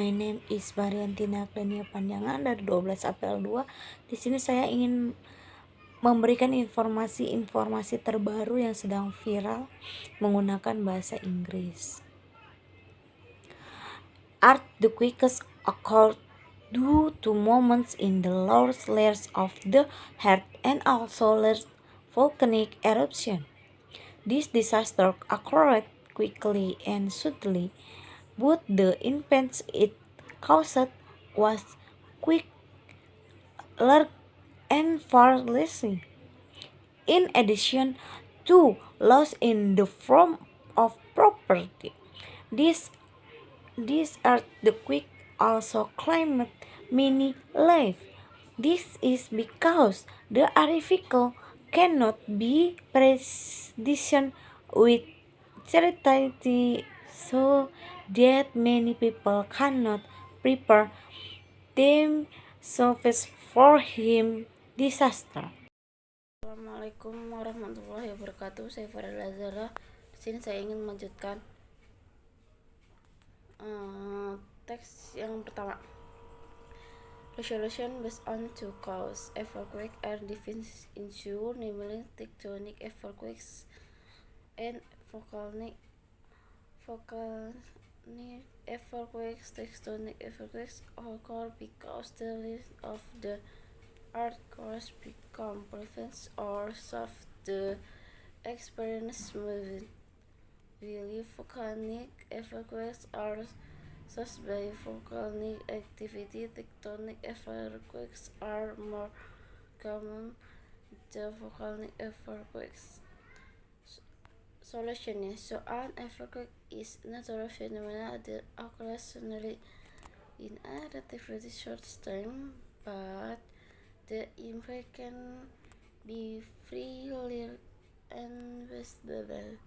my name is Baryanti Naklenia Panjangan dari 12 April 2. Di sini saya ingin memberikan informasi terbaru yang sedang viral menggunakan bahasa Inggris. Are the quickest occur due to moments in the lower layers of the earth and also large volcanic eruption. This disaster occurred quickly and suddenly, but the impact it caused was quick, large, and far-reaching. In addition to loss in the form of property, this earthquake also claimed many lives. This is because the arrival cannot be predicted with certainty, so that many people cannot prepare themselves for him disaster. Assalamualaikum warahmatullahi wabarakatuh. Saya Farah Lazara. Di sini saya ingin melanjutkan teks yang pertama. Resolution based on two causes earthquake are divided into namely tectonic earthquakes and volcanic earthquakes. Tectonic earthquakes occur because the list of the earth cores become prevents or solve the experience moving. Really, volcanic earthquakes are caused by volcanic activity. Tectonic earthquakes are more common than volcanic earthquakes. Solution. So an earthquake is a natural phenomenon that occurs suddenly in a relatively short time, but the impact can be freely and visible.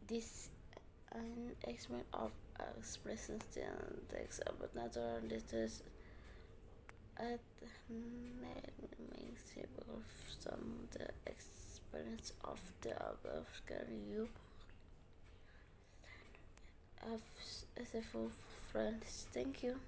This an example of expression text about natural disasters at example of some the experience of the above can you have as a full friends. Thank you.